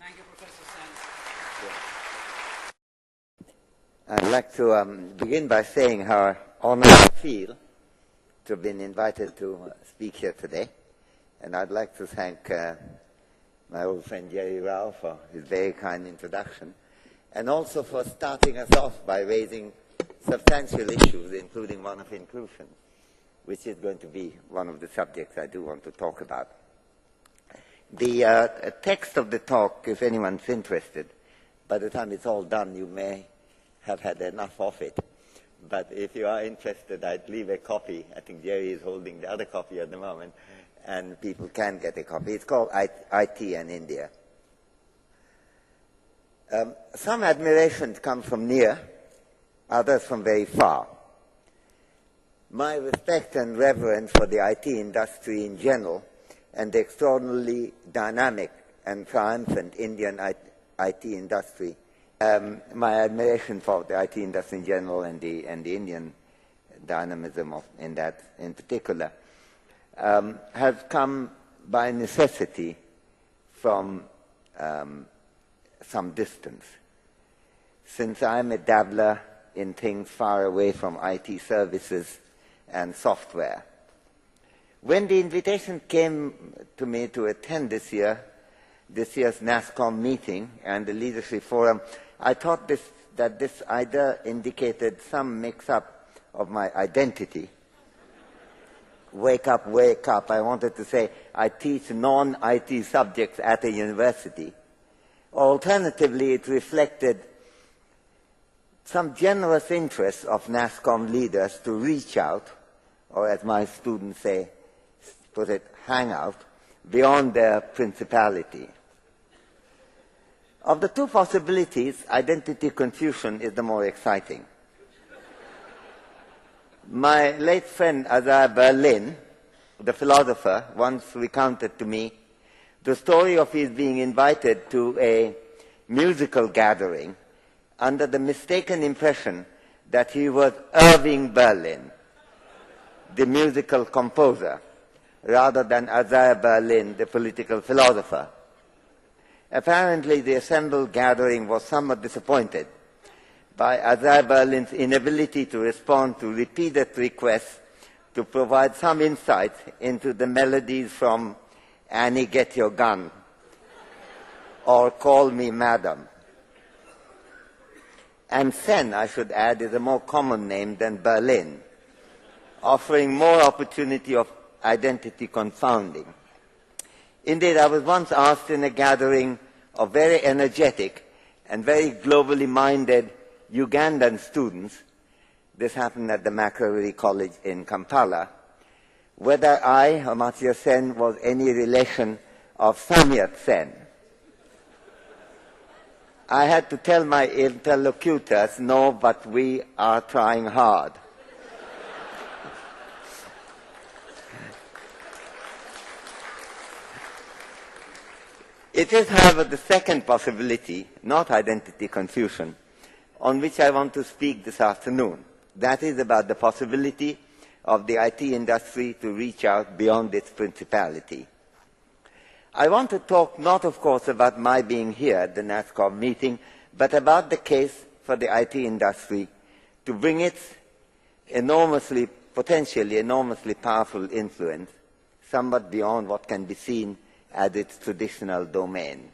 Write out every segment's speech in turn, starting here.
Thank you, Professor Sen. I'd like to begin by saying how honored I feel to have been invited to speak here today. And I'd like to thank my old friend Jerry Rao for his very kind introduction, and also for starting us off by raising substantial issues, including one of inclusion, which is going to be one of the subjects I do want to talk about. The text of the talk, if anyone's interested, by the time it's all done, you may have had enough of it. But if you are interested, I'd leave a copy. I think Jerry is holding the other copy at the moment, and people can get a copy. It's called IT and India. Some admirations come from near, others from very far. My respect and reverence for the IT industry in general and the extraordinarily dynamic and triumphant Indian IT industry, my admiration for the IT industry in general and the Indian dynamism in that in particular, has come by necessity from some distance. Since I'm a dabbler in things far away from IT services and software, when the invitation came to me to attend this year's NASSCOM meeting and the Leadership Forum, I thought that this either indicated some mix-up of my identity. Wake up, wake up. I wanted to say I teach non-IT subjects at a university. Alternatively, it reflected some generous interest of NASSCOM leaders to reach out, or as my students say, put it, hang out, beyond their principality. Of the two possibilities, identity confusion is the more exciting. My late friend Isaiah Berlin, the philosopher, once recounted to me the story of his being invited to a musical gathering under the mistaken impression that he was Irving Berlin, the musical composer, rather than Isaiah Berlin, the political philosopher. Apparently, the assembled gathering was somewhat disappointed by Isaiah Berlin's inability to respond to repeated requests to provide some insight into the melodies from Annie, Get Your Gun, or Call Me Madam. And Sen, I should add, is a more common name than Berlin, offering more opportunity of identity confounding. Indeed, I was once asked in a gathering of very energetic and very globally minded Ugandan students, this happened at the Makerere College in Kampala, whether I, Amartya Sen, was any relation of Samyat Sen. I had to tell my interlocutors, no, but we are trying hard. It is, however, the second possibility, not identity confusion, on which I want to speak this afternoon. That is about the possibility of the IT industry to reach out beyond its principality. I want to talk not, of course, about my being here at the NASSCOM meeting, but about the case for the IT industry to bring its potentially enormously powerful influence somewhat beyond what can be seen as its traditional domain.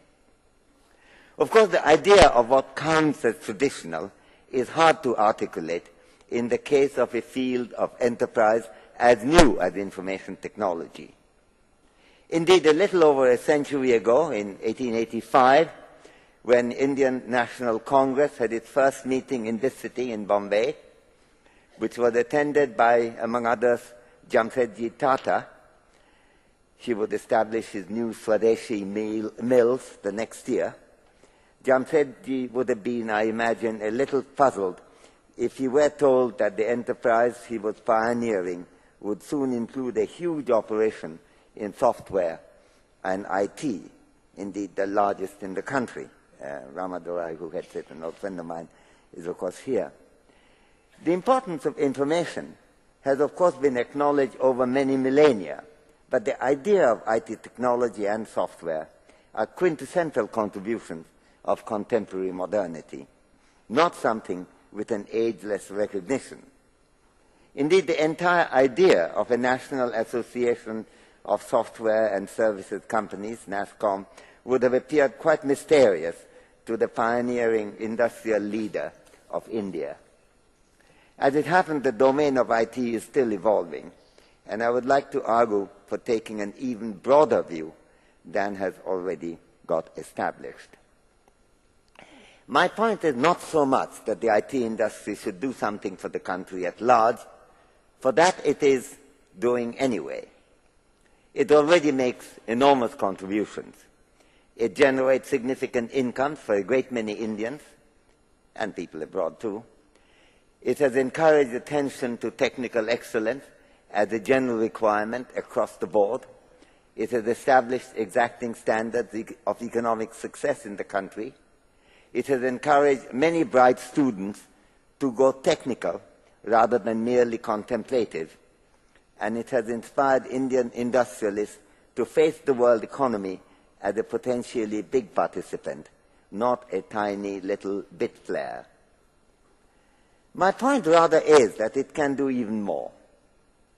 Of course, the idea of what counts as traditional is hard to articulate in the case of a field of enterprise as new as information technology. Indeed, a little over a century ago, in 1885, when Indian National Congress had its first meeting in this city, in Bombay, which was attended by, among others, Jamshedji Tata. He would establish his new Swadeshi mills the next year. Jamshedji would have been, I imagine, a little puzzled if he were told that the enterprise he was pioneering would soon include a huge operation in software and IT, indeed the largest in the country. Ramadorai, who heads it, an old friend of mine, is of course here. The importance of information has of course been acknowledged over many millennia, but the idea of IT technology and software are quintessential contributions of contemporary modernity, not something with an ageless recognition. Indeed, the entire idea of a National Association of Software and Services Companies, NASSCOM, would have appeared quite mysterious to the pioneering industrial leader of India. As it happened, the domain of IT is still evolving, and I would like to argue for taking an even broader view than has already got established. My point is not so much that the IT industry should do something for the country at large, for that it is doing anyway. It already makes enormous contributions. It generates significant incomes for a great many Indians, and people abroad too. It has encouraged attention to technical excellence as a general requirement across the board. It has established exacting standards of economic success in the country. It has encouraged many bright students to go technical rather than merely contemplative. And it has inspired Indian industrialists to face the world economy as a potentially big participant, not a tiny little bit player. My point rather is that it can do even more.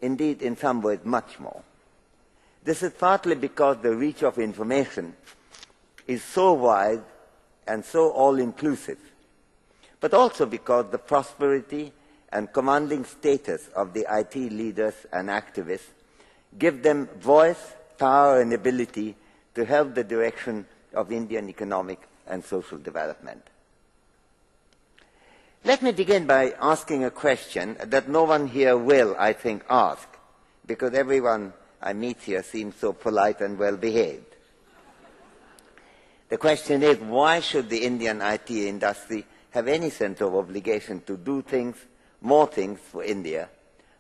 Indeed, in some ways, much more. This is partly because the reach of information is so wide and so all-inclusive, but also because the prosperity and commanding status of the IT leaders and activists give them voice, power, and ability to help the direction of Indian economic and social development. Let me begin by asking a question that no one here will, I think, ask, because everyone I meet here seems so polite and well-behaved. The question is, why should the Indian IT industry have any sense of obligation to do things, more things for India,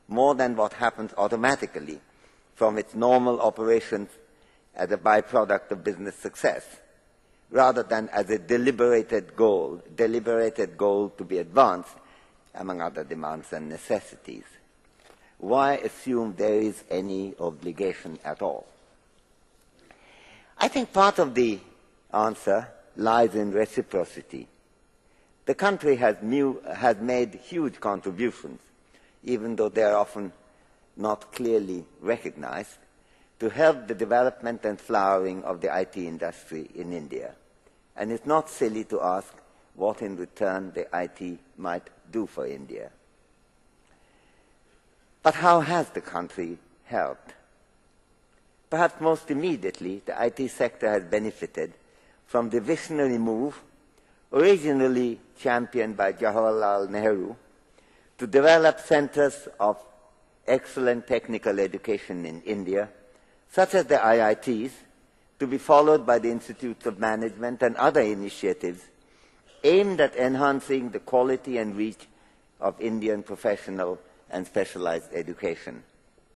more than what happens automatically from its normal operations as a byproduct of business success, rather than as a deliberated goal to be advanced among other demands and necessities? Why assume there is any obligation at all? I think part of the answer lies in reciprocity. The country has made huge contributions, even though they are often not clearly recognized, to help the development and flowering of the IT industry in India. And it's not silly to ask what in return the IT might do for India. But how has the country helped? Perhaps most immediately, the IT sector has benefited from the visionary move, originally championed by Jawaharlal Nehru, to develop centers of excellent technical education in India, such as the IITs, to be followed by the Institutes of Management and other initiatives aimed at enhancing the quality and reach of Indian professional and specialized education.